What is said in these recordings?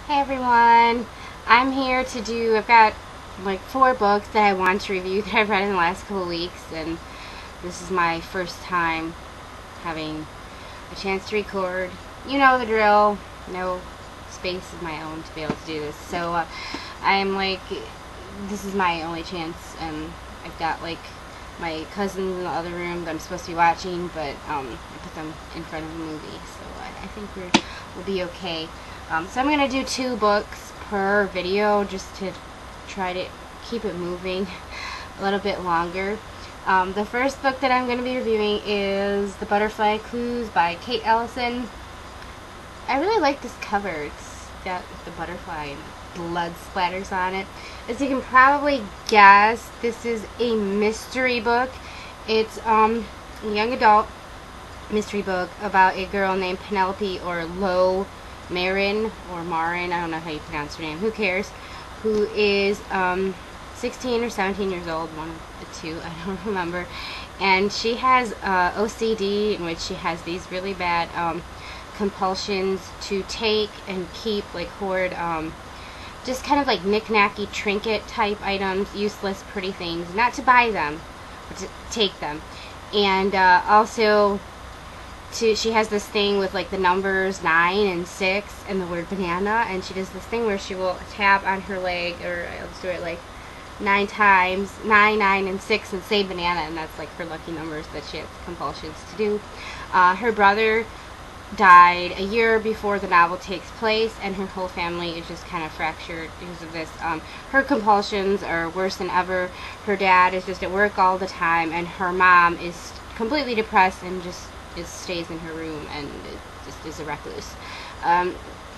Hey everyone, I'm here to do, I've got like 4 books that I want to review that I've read in the last couple of weeks, and this is my first time having a chance to record. You know the drill, no space of my own to be able to do this, so I'm like, this is my only chance, and I've got like my cousins in the other room that I'm supposed to be watching, but I put them in front of a movie, so I think we'll be okay. So I'm going to do 2 books per video just to try to keep it moving a little bit longer. The first book that I'm going to be reviewing is The Butterfly Clues by Kate Ellison. I really like this cover. It's got the butterfly and blood splatters on it. As you can probably guess, this is a mystery book. It's a young adult mystery book about a girl named Penelope, or Lo Marin, or Marin, I don't know how you pronounce her name, who cares, who is 16 or 17 years old, one of the two, I don't remember, and she has OCD, in which she has these really bad compulsions to take and keep, like hoard, just kind of like knick-knacky trinket type items, useless pretty things, not to buy them, but to take them. And also she has this thing with like the numbers 9 and 6 and the word banana, and she does this thing where she will tap on her leg, or I'll just do it like 9 times, 9, 9, and 6, and say banana, and that's like her lucky numbers that she has compulsions to do. Her brother died a year before the novel takes place, and her whole family is just kind of fractured because of this. Her compulsions are worse than ever. Her dad is just at work all the time, and her mom is completely depressed and just stays in her room and just is a recluse.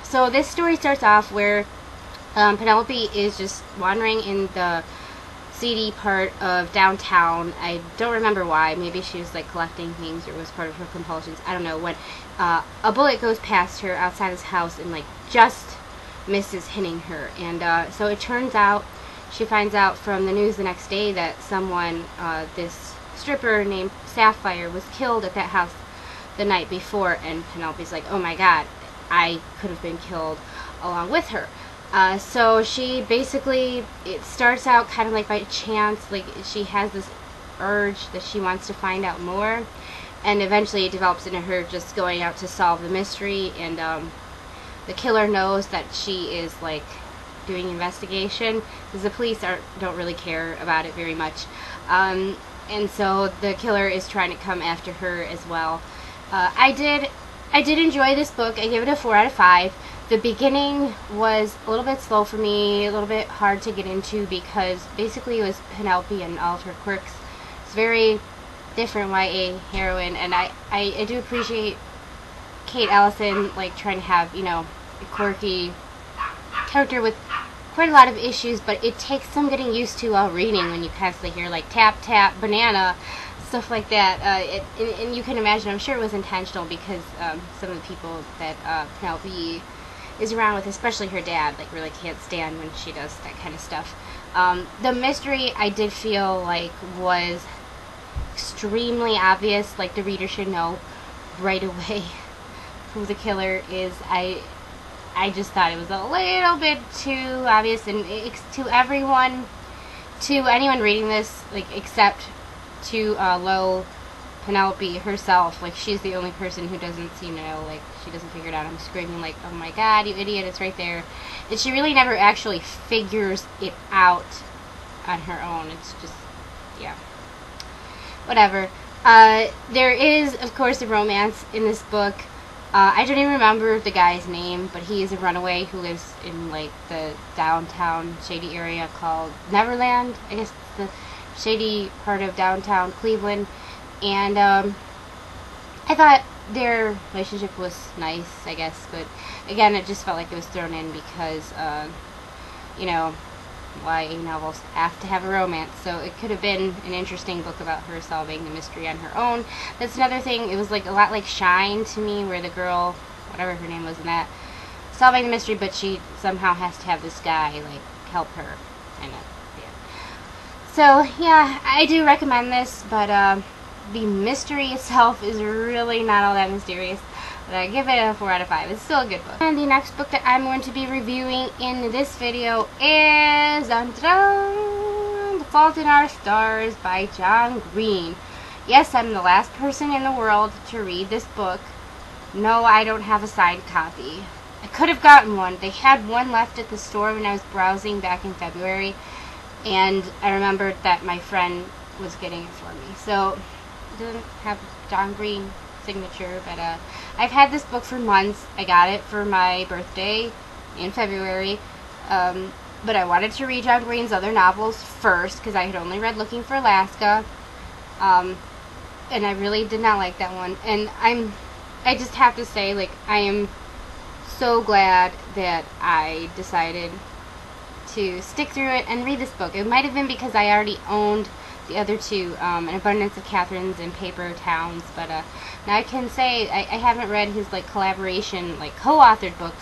So this story starts off where Penelope is just wandering in the seedy part of downtown. I don't remember why. Maybe she was like collecting things or was part of her compulsions. I don't know. When a bullet goes past her outside his house and like just misses hitting her, and so it turns out, she finds out from the news the next day that someone, this stripper named Sapphire, was killed at that house the night before, and Penelope's like, oh my god, I could have been killed along with her. So she basically, it starts out kind of like by chance, like she has this urge that she wants to find out more, and eventually it develops into her just going out to solve the mystery, and the killer knows that she is like doing investigation, because the police don't really care about it very much, and so the killer is trying to come after her as well. I did enjoy this book. I gave it a 4 out of 5. The beginning was a little bit slow for me, a little bit hard to get into, because basically it was Penelope and all of her quirks. It's very different YA heroine, and I do appreciate Kate Ellison like trying to have, you know, a quirky character with quite a lot of issues, but it takes some getting used to while reading when you constantly hear like tap tap banana, stuff like that, and you can imagine, I'm sure it was intentional, because some of the people that Penelope is around with, especially her dad, like really can't stand when she does that kind of stuff. The mystery, I did feel like, was extremely obvious, like the reader should know right away who the killer is. I just thought it was a little bit too obvious, and to anyone reading this, like except to Lo Penelope herself, like she's the only person who doesn't seem to know, like she doesn't figure it out. I'm screaming like, oh my god, you idiot, it's right there. And she really never actually figures it out on her own. It's just, yeah, whatever. There is, of course, a romance in this book. I don't even remember the guy's name, but he is a runaway who lives in like the downtown shady area called Neverland, I guess the shady part of downtown Cleveland, and I thought their relationship was nice, I guess, but again, it just felt like it was thrown in because, you know, YA novels have to have a romance, so it could have been an interesting book about her solving the mystery on her own. That's another thing, it was like a lot like Shine to me, where the girl, whatever her name was in that, solving the mystery, but she somehow has to have this guy, like, help her, kind of. So, yeah, I do recommend this, but the mystery itself is really not all that mysterious. But I give it a 4 out of 5. It's still a good book. And the next book that I'm going to be reviewing in this video is dun, dun, dun, The Fault in Our Stars by John Green. Yes, I'm the last person in the world to read this book. No, I don't have a signed copy. I could have gotten one. They had one left at the store when I was browsing back in February. And I remembered that my friend was getting it for me. So, it doesn't have John Green signature, but I've had this book for months. I got it for my birthday in February, but I wanted to read John Green's other novels first because I had only read Looking for Alaska, and I really did not like that one. And I just have to say, like, I am so glad that I decided to stick through it and read this book. It might have been because I already owned the other two, An Abundance of Catherines and Paper Towns, but now I can say I haven't read his like collaboration, like co-authored books,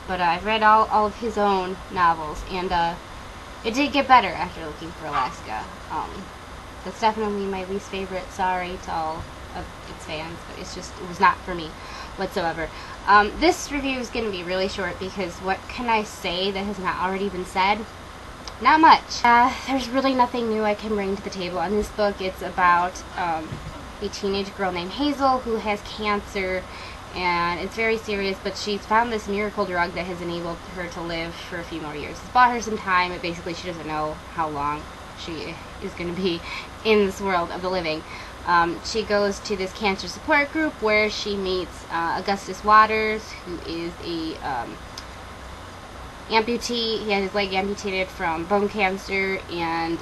but I've read all of his own novels, and it did get better after Looking for Alaska. That's definitely my least favorite. Sorry to all of its fans, but it was not for me whatsoever. This review is going to be really short because what can I say that has not already been said? Not much. There's really nothing new I can bring to the table on this book. It's about a teenage girl named Hazel who has cancer, and it's very serious, but she's found this miracle drug that has enabled her to live for a few more years. It's bought her some time, but basically she doesn't know how long she is going to be in this world of the living. She goes to this cancer support group where she meets Augustus Waters, who is a amputee. He had his leg amputated from bone cancer, and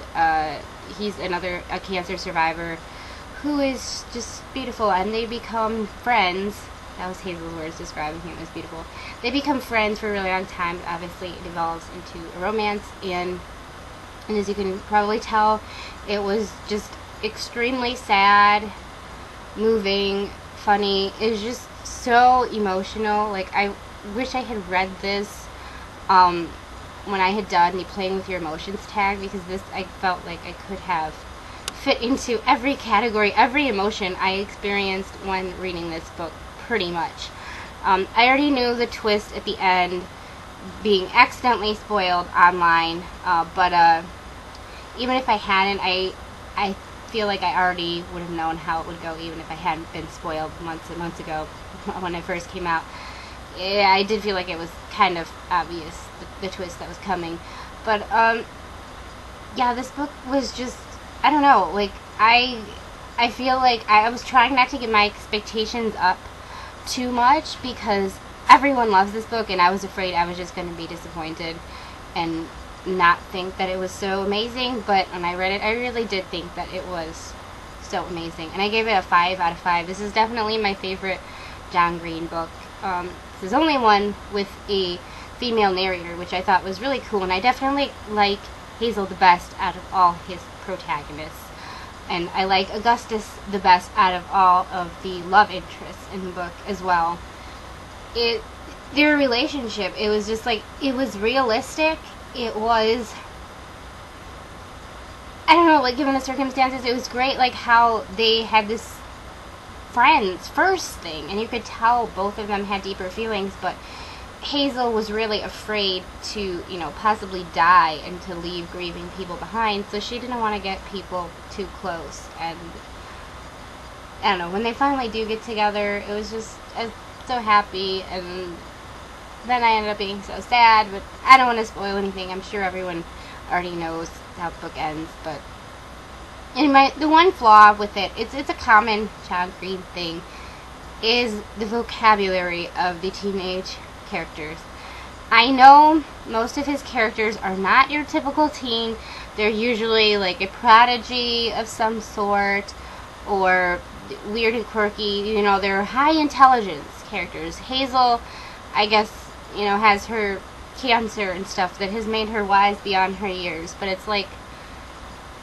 he's a cancer survivor who is just beautiful, and they become friends. That was Hazel's words describing him as beautiful. They become friends for a really long time, but obviously it evolves into a romance, and as you can probably tell, it was just extremely sad, moving, funny. It was just so emotional. Like, I wish I had read this when I had done the Playing with Your Emotions tag, because this, I felt like I could have fit into every category, every emotion I experienced when reading this book, pretty much. I already knew the twist at the end, being accidentally spoiled online, but even if I hadn't, I feel like I already would have known how it would go, even if I hadn't been spoiled months and months ago when it first came out. Yeah, I did feel like it was kind of obvious, the twist that was coming. But, yeah, this book was just, I don't know, like, I feel like I was trying not to get my expectations up too much because everyone loves this book, and I was afraid I was just going to be disappointed and not think that it was so amazing. But when I read it, I really did think that it was so amazing, and I gave it a 5 out of 5. This is definitely my favorite John Green book. This is only one with a female narrator, which I thought was really cool, and I definitely like Hazel the best out of all his protagonists, and I like Augustus the best out of all of the love interests in the book as well. Their relationship, it was just like, it was realistic. It was, I don't know, like, given the circumstances, it was great, like, how they had this friends first thing, and you could tell both of them had deeper feelings, but Hazel was really afraid to, you know, possibly die and to leave grieving people behind, so she didn't want to get people too close. And I don't know, when they finally do get together, it was just, I was so happy, and then I ended up being so sad, but I don't want to spoil anything. I'm sure everyone already knows how the book ends, but the one flaw with it, it's a common John Green thing, is the vocabulary of the teenage characters. I know most of his characters are not your typical teen. They're usually like a prodigy of some sort, or weird and quirky. You know, they're high intelligence characters. Hazel, I guess, you know, has her cancer and stuff that has made her wise beyond her years, but it's like,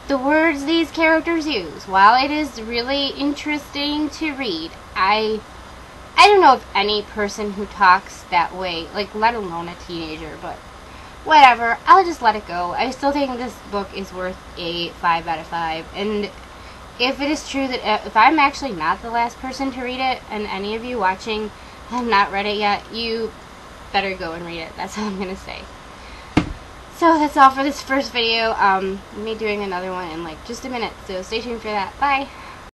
the words these characters use, while it is really interesting to read, I don't know of any person who talks that way, like, let alone a teenager, but whatever, I'll just let it go. I still think this book is worth a 5 out of 5, and if it is true that if I'm actually not the last person to read it, and any of you watching have not read it yet, you better go and read it. That's all I'm going to say. So that's all for this first video. I'll be doing another one in like just a minute, so stay tuned for that. Bye!